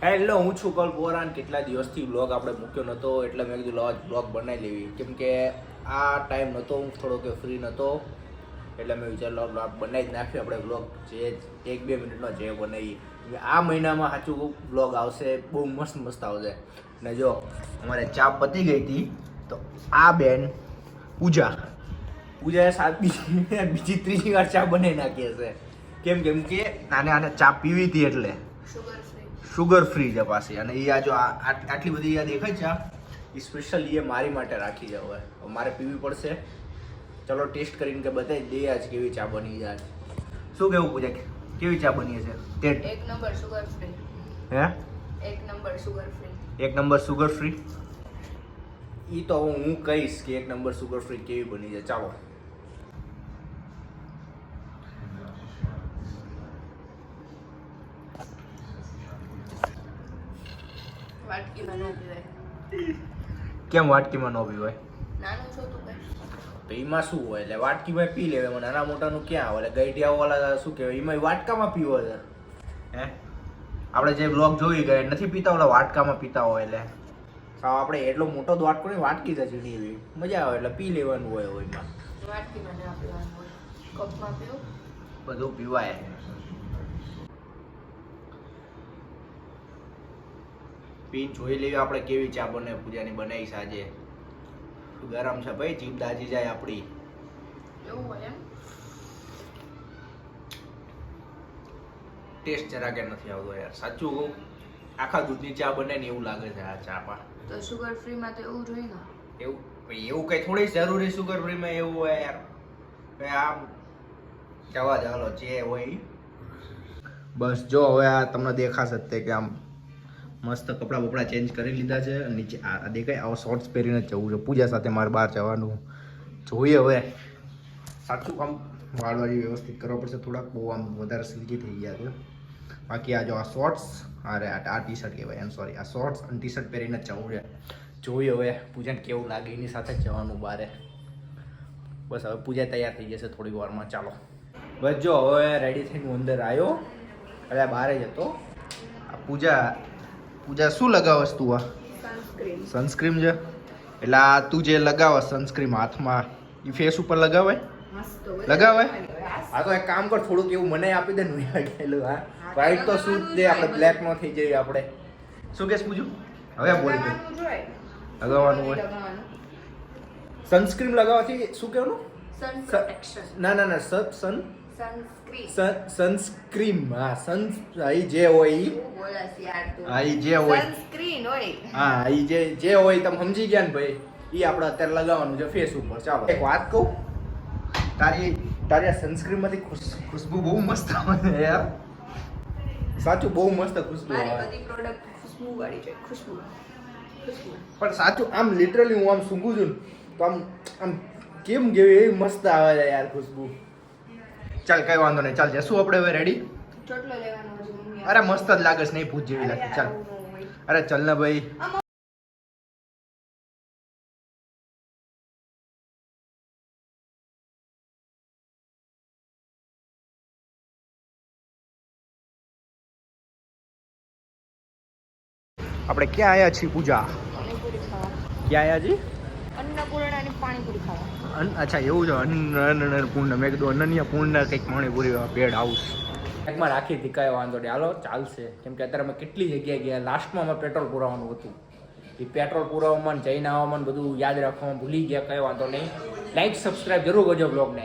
Hello, હું છું કલ પોરાન. કેટલા દિવસથી વ્લોગ આપણે મૂક્યો નહોતો એટલે મેં કીધું લાવ વ્લોગ બનાવી લેવી, કેમ કે આ ટાઈમ નહોતો, હું થોડોક ફ્રી નહોતો એટલે મેં વિચાર્યું વ્લોગ બનાવી જ નાખ્યો. આપણે વ્લોગ જે 1-2 મિનિટનો જે બનાવી આ મહિનામાં સાચું વ્લોગ આવશે, બહુ મસ્ત મસ્ત આવશે. ને જો અમારે ચા પતી ગઈ હતી તો આ બેન પૂજાએ બીજી ત્રીજી વાર ચા બનાવી નાખી હશે. કેમ કે આને ચા પીવી હતી એટલે શુગર ફ્રી છે પાછી. અને એ આ જો આટલી બધી આ દેખાય છે એ સ્પેશિયલ એ મારી માટે રાખી છે. હવે મારે પીવી પડશે. ચલો ટેસ્ટ કરીને કે બતાવી દઈએ આજ કેવી ચા બની છે. આજ શું કેવું પૂજા, કેવી ચા બની છે? એક નંબર શુગર ફ્રી. હે? એક નંબર શુગર ફ્રી. એક નંબર શુગર ફ્રી. એ તો હું કહીશ કે એક નંબર શુગર ફ્રી કેવી બની છે. ચાલો વાટકીમાં ન પીવાય. કેમ વાટકીમાં ન પીવાય? નાનું છો તું કઈ તો એમાં શું હોય? એટલે વાટકીમાં પી લેવે, મને નાના મોટાનું ક્યાં આવે? એટલે ગઈઢિયા વાળા શું કહેવાય, એમાં વાટકામાં પીવો છે. હે, આપણે જે બ્લોગ જોઈ ગયા નથી પીતા, ઓલા વાટકામાં પીતા હોય. એટલે સાવ આપણે એટલો મોટો જ વાટકો નહીં, વાટકી જ ઝીણી એવી મજા આવે એટલે પી લેવાનું હોય. એમાં વાટકીમાં ના પીવાનું હોય, કપમાં પીવું. બધું પીવાય. પીને જોઈ લેવી આપણે કેવી ચા બને. પૂજાની બનાવી છે આજે, ગરમ છે ભાઈ, જીભ દાજી જાય આપણી. એવું હોય એમ? ટેસ્ટ જરા કે નથી આવતો યાર, સાચું કહું. આખા દૂધની ચા બને ને એવું લાગે છે આ ચામાં. તો શુગર ફ્રીમાં તો એવું જોઈએ ને. એવું કઈ થોડી જરૂરી શુગર ફ્રીમાં એવું હોય યાર. આમ જવા દે, હાલો જે હોય. બસ જો હવે આ તમને દેખાશે જ તે કે આમ મસ્ત કપડાં બપડા ચેન્જ કરી લીધા છે. નીચે આ દેખાય આવો શોર્ટ્સ પહેરીને જ જવું છે પૂજા સાથે. મારે બહાર જવાનું જોઈએ. હવે સાચું કામ વાળવાળી વ્યવસ્થિત કરવા પડશે થોડાક, બહુ આમ વધારે સિલ્કી થઈ ગયા છે. બાકી આ જો આ શોર્ટ્સ, અરે આ ટી શર્ટ કહેવાય, એમ સોરી, આ શોર્ટ્સ અને ટી શર્ટ પહેરીને જ જવું છે. જોઈએ હવે પૂજાને કેવું લાગે, એની સાથે જ જવાનું બારે. બસ હવે પૂજા તૈયાર થઈ જશે થોડી વારમાં. ચાલો બસ જો હવે રેડી થઈને હું અંદર આવ્યો, એટલે બહાર જ હતો. આ પૂજા શું લગાવસ તું? આ સનસ્ક્રીમ છે. એટલે આ તું જે લગાવસ સનસ્ક્રીમ હાથમાં, એ ફેસ ઉપર લગાવાય? લગાવાય? હા તો એક કામ કર, થોડુંક એવું મને આપી દે ને. હા, વ્હાઈટ તો શું દે, આપણે બ્લેક નો થઈ જઈએ આપણે. શું કેસ પૂછું? હવે બોલ દે. લગાવવાનું હોય સનસ્ક્રીમ લગાવવાથી શું કહેવાનું? ના સનસ્ક્રીમ. હા એ જે હોય હા એ જે હોય તમે સમજી ગયા ને ભાઈ, એ આપણે અત્યારે લગાવવાનું છે ફેસ ઉપર. ચાલો એક વાત કહું, તારી આ સનસ્ક્રીમ માંથી ખુશ્બુ બહુ મસ્ત આવે યાર. સાચું બહુ મસ્ત ખુશ્બુ આવે. પણ સાચું આમ લિટરલી હું આમ સૂંઘું છું તો આમ કેમ કેવી એવી મસ્ત આવે છે યાર ખુશ્બુ. ચાલ કઈ વાંધો નહીં, ચાલ જશું આપણે હવે રેડી. અરે મસ્ત જ લાગે છે, નહીં ભૂત જેવી લાગે. ચાલ અરે ચાલ ને ભાઈ. આપણે ક્યાં આવ્યા છીએ પૂજા? ક્યાં આવ્યા છીએ? અન્નપૂર્ણાની પાણીપુરી ખાવા. અચ્છા એવું છે, અન્નપૂર્ણા. મેં કીધું અનન્યા પૂર્ણા કંઈક પાણીપુરી પેડ હાઉસ એકમાં રાખી હતી. કાંઈ વાંધો નહીં, હાલો ચાલશે. કેમ કે અત્યારે અમે કેટલી જગ્યાએ ગયા, લાસ્ટમાં અમે પેટ્રોલ પુરાવાનું હતું. એ પેટ્રોલ પુરાવામાં જઈને આવવામાં બધું યાદ રાખવામાં ભૂલી ગયા. કંઈ વાંધો નહીં, લાઈક સબસ્ક્રાઈબ જરૂર કરજો બ્લોગને.